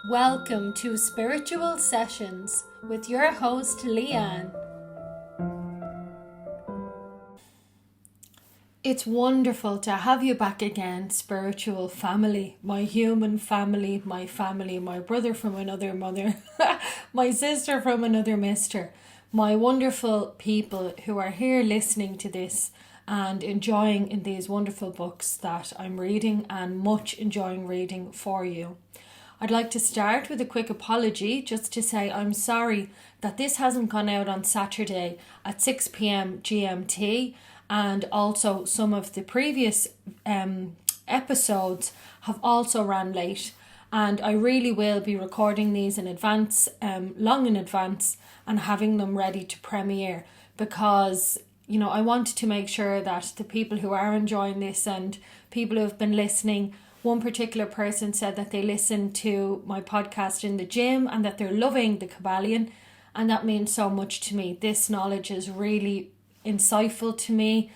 Welcome to Spiritual Sessions with your host Leanne. It's wonderful to have you back again, spiritual family, my human family, my brother from another mother, my sister from another mister, my wonderful people who are here listening to this and enjoying in these wonderful books that I'm reading and much enjoying reading for you. I'd like to start with a quick apology just to say I'm sorry that this hasn't gone out on Saturday at 6 p.m. GMT, and also some of the previous episodes have also ran late, and I really will be recording these in advance, long in advance, and having them ready to premiere because I wanted to make sure that the people who are enjoying this and people who have been listening. One particular person said that they listen to my podcast in the gym and that they're loving the Kybalion, and that means so much to me. This knowledge is really insightful to me.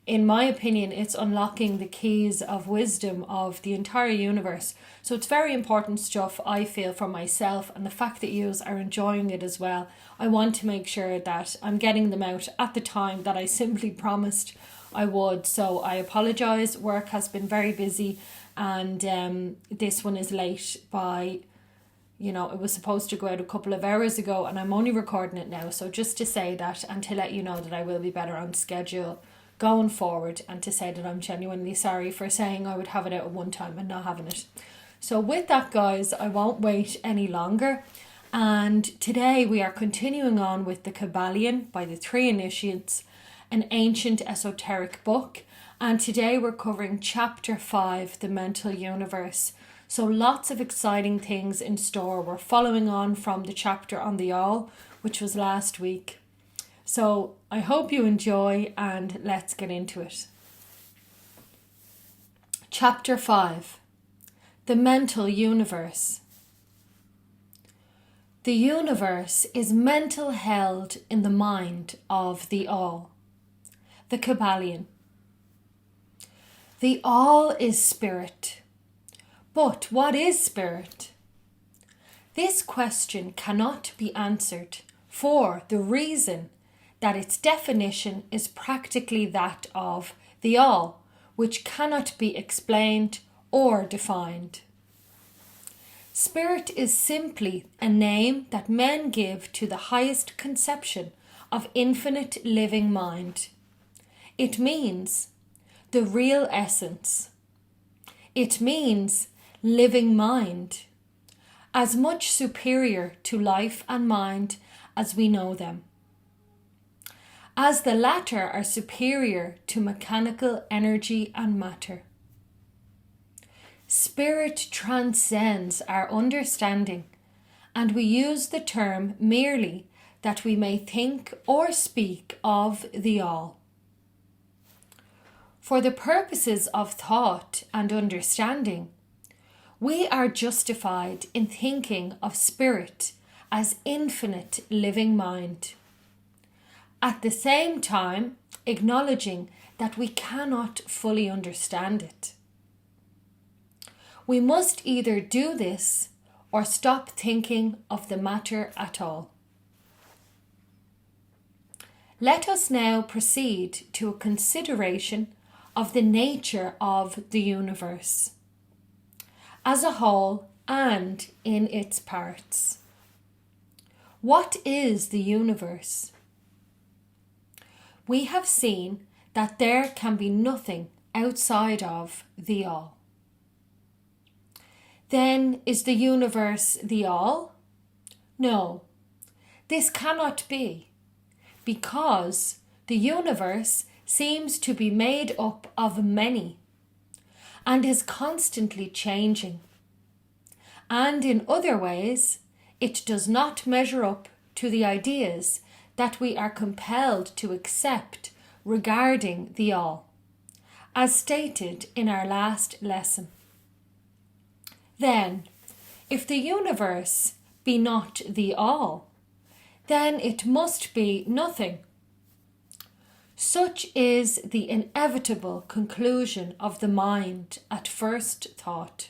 In my opinion, it's unlocking the keys of wisdom of the entire universe. So it's very important stuff, I feel, for myself, and the fact that you are enjoying it as well. I want to make sure that I'm getting them out at the time that I simply promised I would. So I apologise. Work has been very busy, and this one is late by, it was supposed to go out a couple of hours ago, and I'm only recording it now. So just to say that, and to let you know that I will be better on schedule going forward, and to say that I'm genuinely sorry for saying I would have it out at one time and not having it. So with that, guys, I won't wait any longer. And today we are continuing on with the Kybalion by the Three Initiates, an ancient esoteric book. And today we're covering Chapter 5, the mental universe. So lots of exciting things in store. We're following on from the chapter on the all, which was last week. So I hope you enjoy, and let's get into it. Chapter 5, the mental universe. The universe is mental held in the mind of the all. The Kybalion. The all is spirit. But what is spirit? This question cannot be answered for the reason that its definition is practically that of the all, which cannot be explained or defined. Spirit is simply a name that men give to the highest conception of infinite living mind. It means the real essence. It means living mind, as much superior to life and mind as we know them, as the latter are superior to mechanical energy and matter. Spirit transcends our understanding, and we use the term merely that we may think or speak of the all. For the purposes of thought and understanding, we are justified in thinking of spirit as infinite living mind, at the same time acknowledging that we cannot fully understand it. We must either do this or stop thinking of the matter at all. Let us now proceed to a consideration of the nature of the universe as a whole and in its parts. What is the universe? We have seen that there can be nothing outside of the all. Then is the universe the all? No, this cannot be, because the universe seems to be made up of many and is constantly changing. And in other ways, it does not measure up to the ideas that we are compelled to accept regarding the all, as stated in our last lesson. Then, if the universe be not the all, then it must be nothing. Such is the inevitable conclusion of the mind at first thought.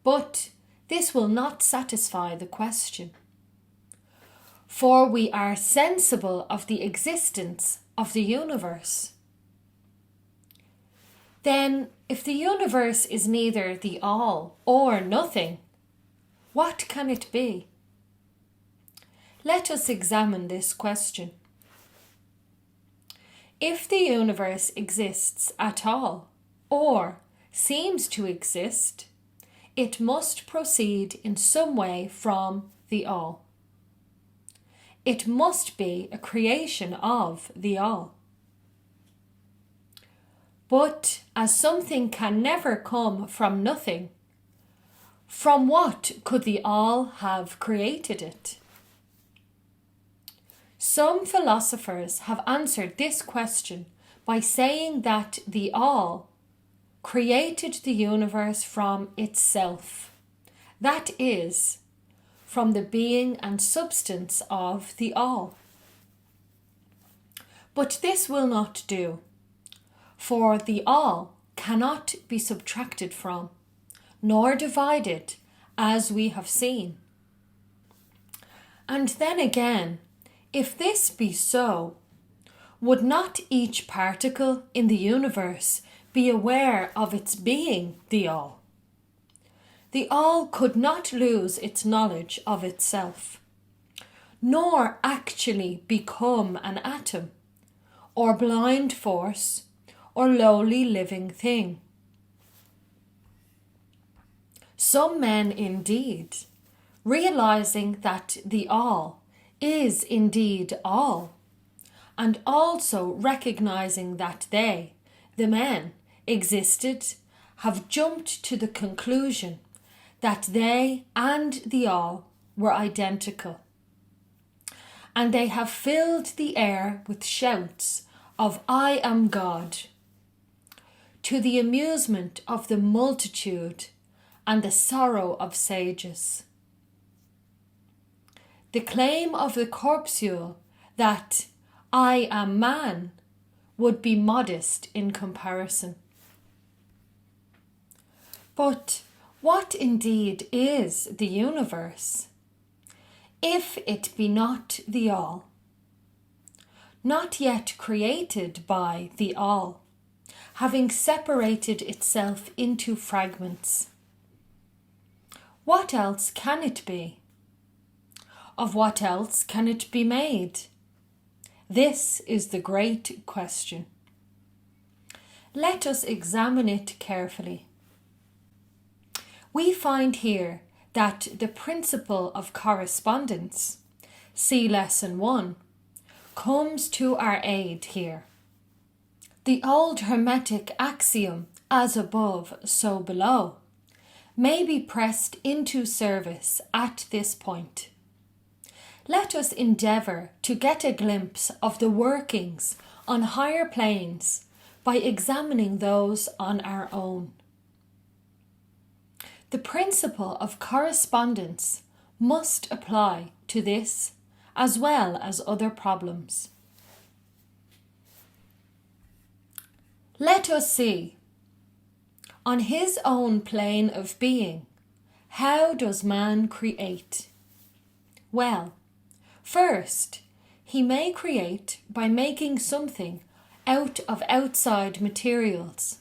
But this will not satisfy the question. For we are sensible of the existence of the universe. Then, if the universe is neither the all or nothing, what can it be? Let us examine this question. If the universe exists at all, or seems to exist, it must proceed in some way from the all. It must be a creation of the all. But as something can never come from nothing, from what could the all have created it? Some philosophers have answered this question by saying that the all created the universe from itself, that is, from the being and substance of the all. But this will not do, for the all cannot be subtracted from, nor divided, as we have seen. And then again, if this be so, would not each particle in the universe be aware of its being the all? The all could not lose its knowledge of itself, nor actually become an atom, or blind force, or lowly living thing. Some men indeed, realizing that the all is indeed all, and also recognizing that they, the men, existed, have jumped to the conclusion that they and the all were identical. And they have filled the air with shouts of "I am God," to the amusement of the multitude and the sorrow of sages. The claim of the corpuscle that "I am man" would be modest in comparison. But what indeed is the universe, if it be not the all, not yet created by the all, having separated itself into fragments? What else can it be? Of what else can it be made? This is the great question. Let us examine it carefully. We find here that the principle of correspondence, see lesson 1, comes to our aid here. The old Hermetic axiom, "as above, so below," may be pressed into service at this point. Let us endeavour to get a glimpse of the workings on higher planes by examining those on our own. The principle of correspondence must apply to this as well as other problems. Let us see, on his own plane of being, how does man create? Well, first, he may create by making something out of outside materials.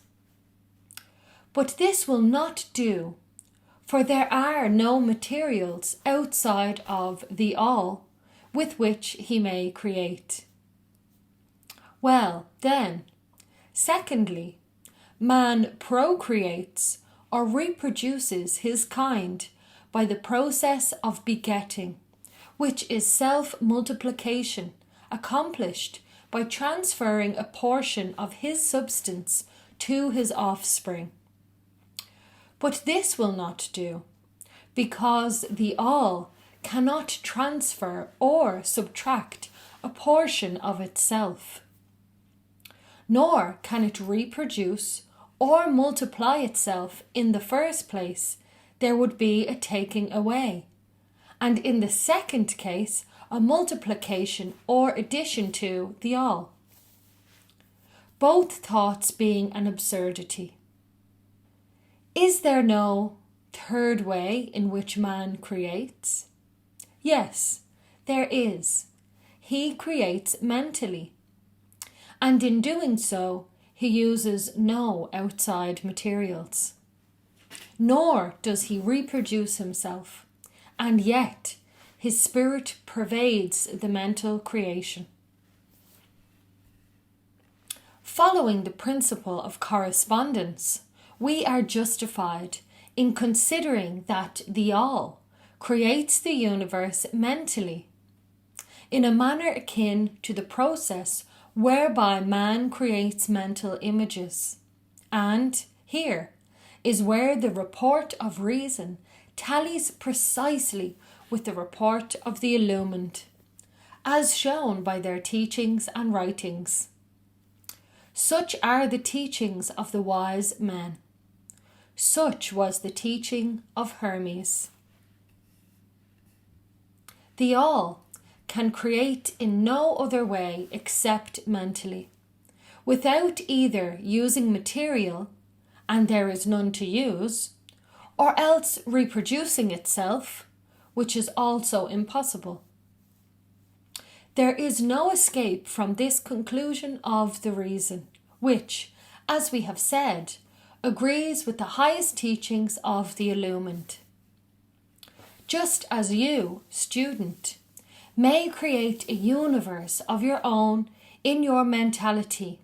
But this will not do, for there are no materials outside of the all with which he may create. Well, then, secondly, man procreates or reproduces his kind by the process of begetting, which is self-multiplication, accomplished by transferring a portion of his substance to his offspring. But this will not do, because the all cannot transfer or subtract a portion of itself. Nor can it reproduce or multiply itself in the first place. There would be a taking away, and in the second case, a multiplication or addition to the all. Both thoughts being an absurdity. Is there no third way in which man creates? Yes, there is. He creates mentally. And in doing so, he uses no outside materials. Nor does he reproduce himself, and yet his spirit pervades the mental creation. Following the principle of correspondence, we are justified in considering that the All creates the universe mentally, in a manner akin to the process whereby man creates mental images. And here is where the report of reason tallies precisely with the report of the illumined, as shown by their teachings and writings. Such are the teachings of the wise men. Such was the teaching of Hermes. The All can create in no other way except mentally, without either using material, and there is none to use, or else reproducing itself, which is also impossible. There is no escape from this conclusion of the reason, which, as we have said, agrees with the highest teachings of the illumined. Just as you, student, may create a universe of your own in your mentality,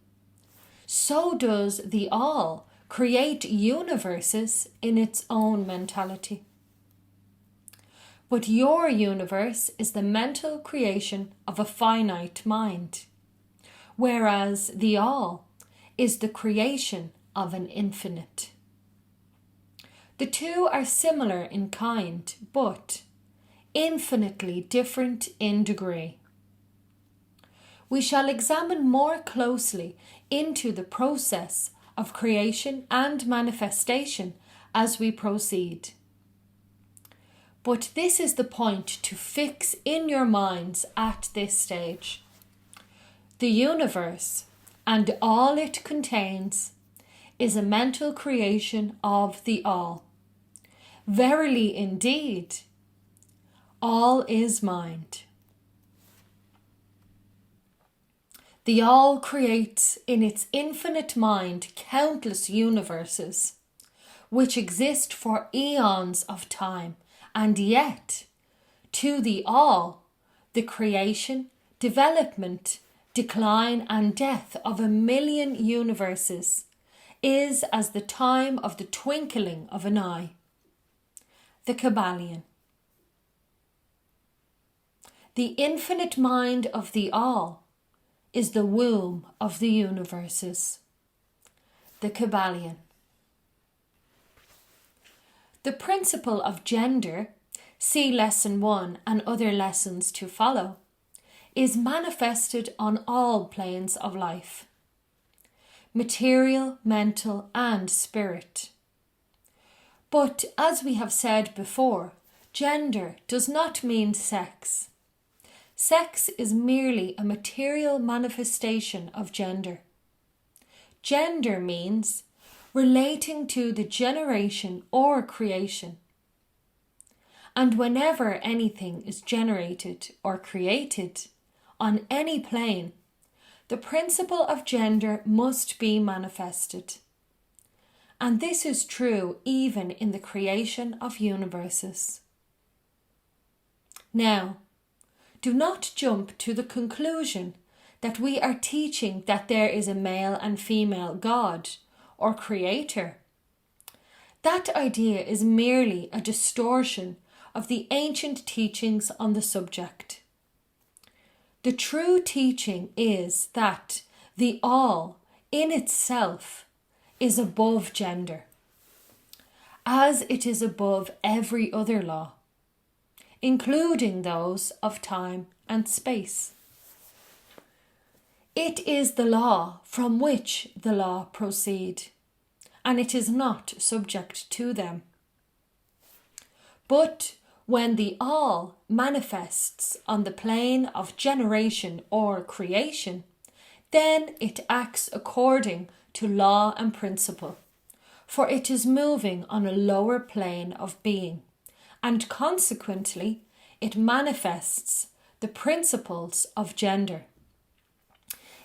so does the All create universes in its own mentality. But your universe is the mental creation of a finite mind, whereas the All is the creation of an infinite. The two are similar in kind, but infinitely different in degree. We shall examine more closely into the process of creation and manifestation as we proceed. But this is the point to fix in your minds at this stage. The universe and all it contains is a mental creation of the All. Verily indeed, all is mind. The All creates in its infinite mind countless universes, which exist for eons of time, and yet, to the All, the creation, development, decline, and death of 1,000,000 universes is as the time of the twinkling of an eye. The Kybalion. The infinite mind of the All is the womb of the universes. The Kybalion. The principle of gender, see lesson 1 and other lessons to follow, is manifested on all planes of life: material, mental, and spirit. But as we have said before, gender does not mean sex. Sex is merely a material manifestation of gender. Gender means relating to the generation or creation. And whenever anything is generated or created on any plane, the principle of gender must be manifested. And this is true even in the creation of universes. Now, do not jump to the conclusion that we are teaching that there is a male and female God or creator. That idea is merely a distortion of the ancient teachings on the subject. The true teaching is that the All in itself is above gender, as it is above every other law, including those of time and space. It is the law from which the law proceed, and it is not subject to them. But when the All manifests on the plane of generation or creation, then it acts according to law and principle, for it is moving on a lower plane of being, and consequently it manifests the principles of gender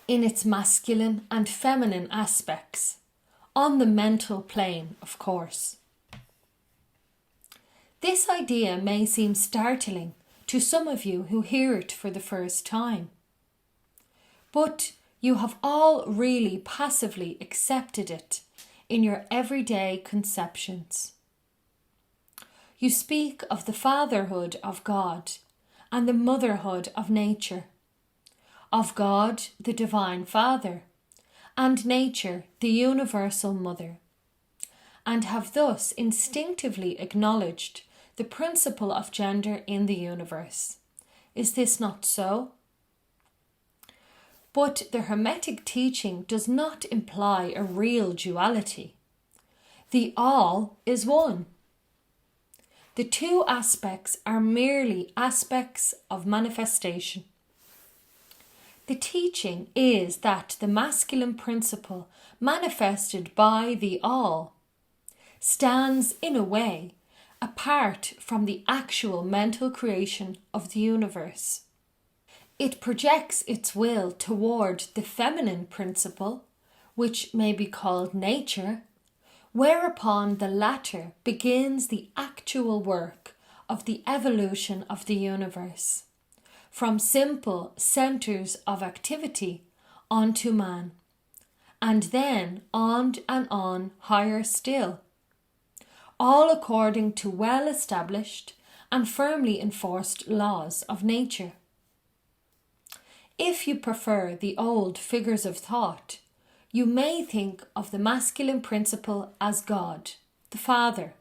in its masculine and feminine aspects, on the mental plane, of course. This idea may seem startling to some of you who hear it for the first time, but you have all really passively accepted it in your everyday conceptions. You speak of the fatherhood of God and the motherhood of nature, of God, the Divine Father, and nature, the universal mother, and have thus instinctively acknowledged the principle of gender in the universe. Is this not so? But the Hermetic teaching does not imply a real duality. The all is one. The two aspects are merely aspects of manifestation. The teaching is that the masculine principle manifested by the all stands in a way apart from the actual mental creation of the universe. It projects its will toward the feminine principle, which may be called nature, whereupon the latter begins the actual work of the evolution of the universe, from simple centers of activity onto man, and then on and on higher still, all according to well-established and firmly enforced laws of nature. If you prefer the old figures of thought, you may think of the masculine principle as God, the Father,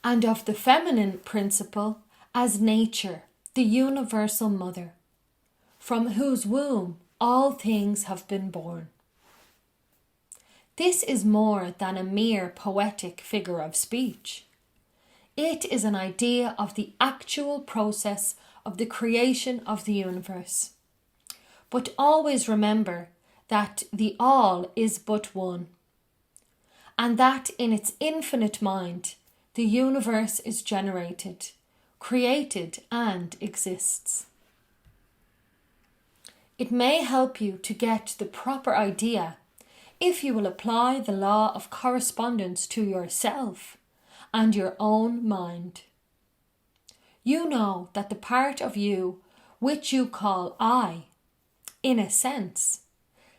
and of the feminine principle as nature, the universal mother, from whose womb all things have been born. This is more than a mere poetic figure of speech. It is an idea of the actual process of the creation of the universe. But always remember that the all is but one, and that in its infinite mind, the universe is generated, created, and exists. It may help you to get the proper idea if you will apply the law of correspondence to yourself and your own mind. You know that the part of you which you call I, in a sense,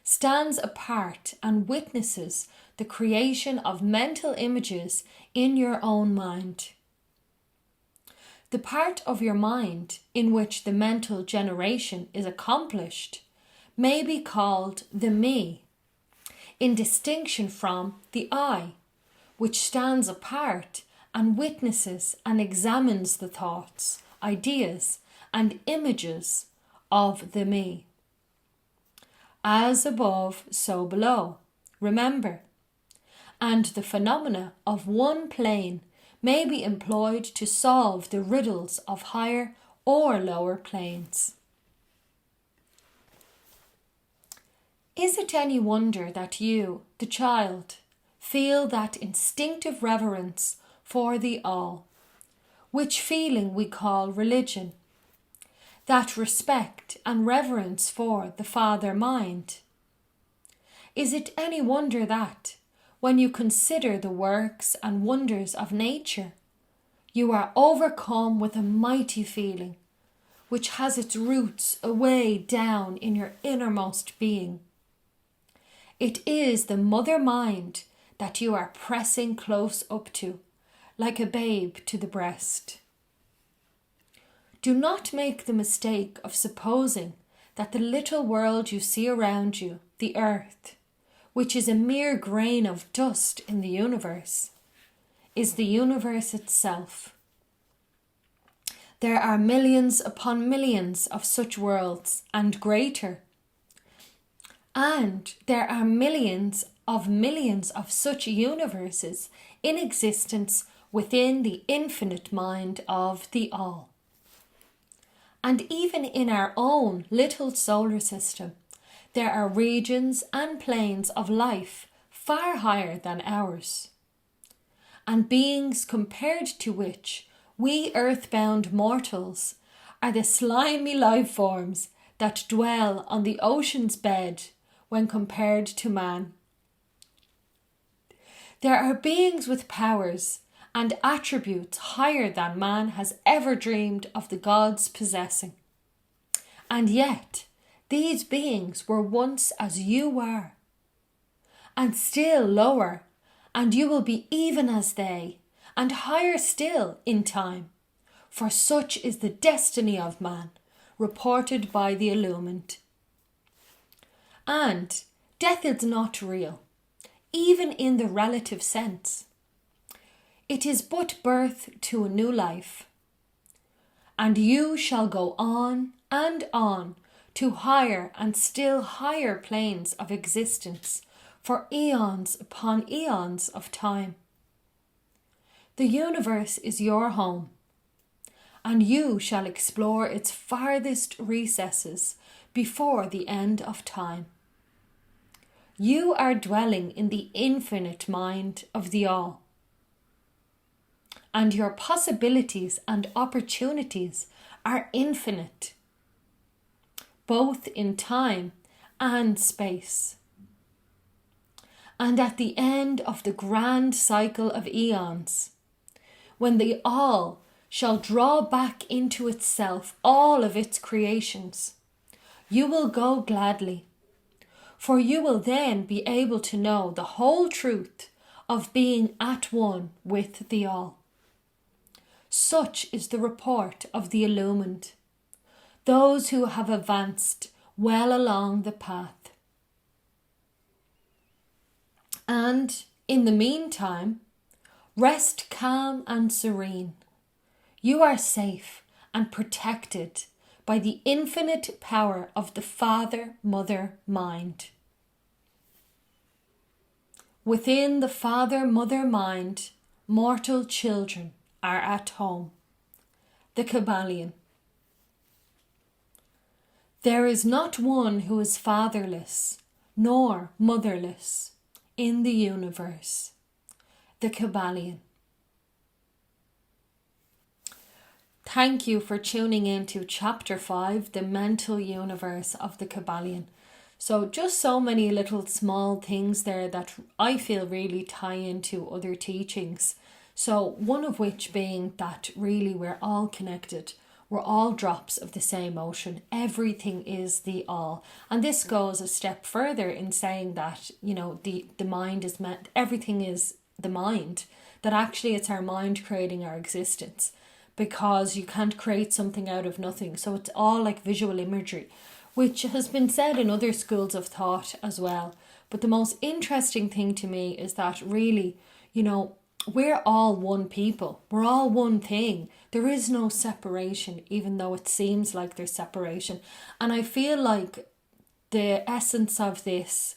stands apart and witnesses the creation of mental images in your own mind. The part of your mind in which the mental generation is accomplished may be called the me, in distinction from the I, which stands apart and witnesses and examines the thoughts, ideas, and images of the me. As above, so below, remember, and the phenomena of one plane may be employed to solve the riddles of higher or lower planes. Is it any wonder that you, the child, feel that instinctive reverence for the all, which feeling we call religion, that respect and reverence for the Father mind? Is it any wonder that, when you consider the works and wonders of nature, you are overcome with a mighty feeling, which has its roots away down in your innermost being? It is the mother mind that you are pressing close up to, like a babe to the breast. Do not make the mistake of supposing that the little world you see around you, the earth, which is a mere grain of dust in the universe, is the universe itself. There are millions upon millions of such worlds, and greater. And there are millions of such universes in existence within the infinite mind of the all. And even in our own little solar system, there are regions and planes of life far higher than ours. and beings compared to which we earthbound mortals are the slimy life forms that dwell on the ocean's bed when compared to man. There are beings with powers and attributes higher than man has ever dreamed of the gods possessing. And yet, these beings were once as you are, and still lower, and you will be even as they, and higher still in time, for such is the destiny of man, reported by the illumined. And death is not real, even in the relative sense. It is but birth to a new life. And you shall go on and on to higher and still higher planes of existence for eons upon eons of time. The universe is your home, and you shall explore its farthest recesses before the end of time. You are dwelling in the infinite mind of the All, and your possibilities and opportunities are infinite, both in time and space. And at the end of the grand cycle of eons, when the All shall draw back into itself all of its creations, you will go gladly, for you will then be able to know the whole truth of being at one with the All. Such is the report of the illumined, those who have advanced well along the path. And in the meantime, rest calm and serene. You are safe and protected by the infinite power of the Father-Mother mind. Within the Father-Mother mind, mortal children are at home. The Kybalion. There is not one who is fatherless nor motherless in the universe. The Kybalion. Thank you for tuning in to Chapter 5, The Mental Universe of the Kybalion. So just so many little small things there that I feel really tie into other teachings. So one of which being that really we're all connected. We're all drops of the same ocean. Everything is the All. And this goes a step further in saying that, the mind is meant, everything is the mind. That actually it's our mind creating our existence. Because you can't create something out of nothing. So it's all like visual imagery, which has been said in other schools of thought as well. But the most interesting thing to me is that really, we're all one people. We're all one thing. There is no separation, even though it seems like there's separation. And I feel like the essence of this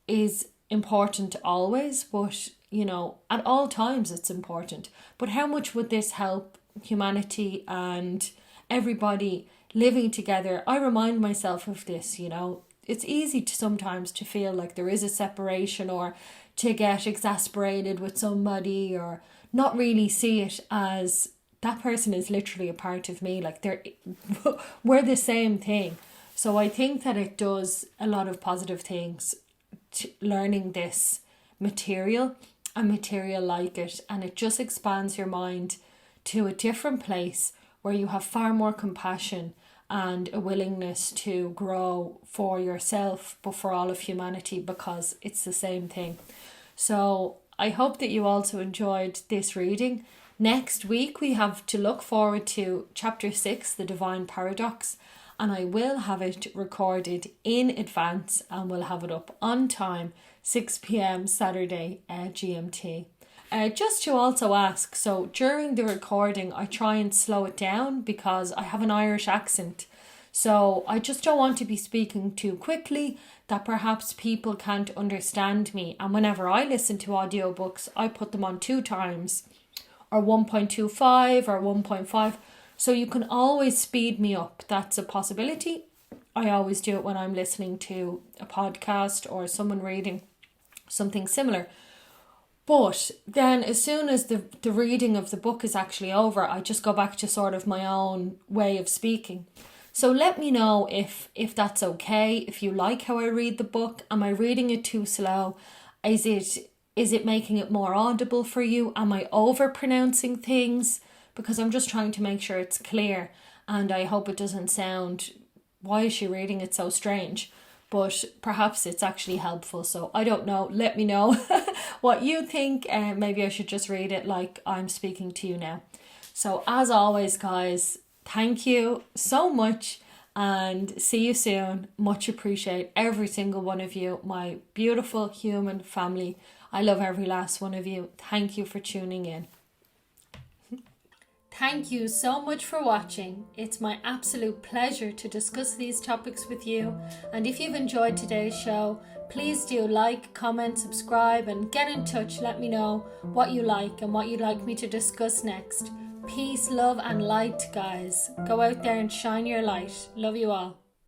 is important always, but, at all times it's important. But how much would this help humanity and everybody living together? I remind myself of this, It's easy to sometimes to feel like there is a separation or to get exasperated with somebody or not really see it as that person is literally a part of me. Like we're the same thing. So I think that it does a lot of positive things to learning this material and material like it. And it just expands your mind to a different place where you have far more compassion and a willingness to grow for yourself, but for all of humanity, because it's the same thing. So I hope that you also enjoyed this reading. Next week we have to look forward to Chapter 6, The Divine Paradox, and I will have it recorded in advance and we'll have it up on time, 6 p.m. Saturday GMT. Just to also ask, so during the recording I try and slow it down because I have an Irish accent. So I just don't want to be speaking too quickly that perhaps people can't understand me. And whenever I listen to audiobooks, I put them on 2 times or 1.25 or 1.5. So you can always speed me up. That's a possibility. I always do it when I'm listening to a podcast or someone reading something similar. But then as soon as the reading of the book is actually over, I just go back to sort of my own way of speaking. So let me know if that's okay, if you like how I read the book. Am I reading it too slow? Is it making it more audible for you? Am I over pronouncing things? Because I'm just trying to make sure it's clear, and I hope it doesn't sound, why is she reading it so strange? But perhaps it's actually helpful. So I don't know. Let me know what you think. Maybe I should just read it like I'm speaking to you now. So as always, guys, thank you so much and see you soon. Much appreciate every single one of you, my beautiful human family. I love every last one of you. Thank you for tuning in. Thank you so much for watching. It's my absolute pleasure to discuss these topics with you. And if you've enjoyed today's show, please do like, comment, subscribe, and get in touch. Let me know what you like and what you'd like me to discuss next. Peace, love, and light, guys. Go out there and shine your light. Love you all.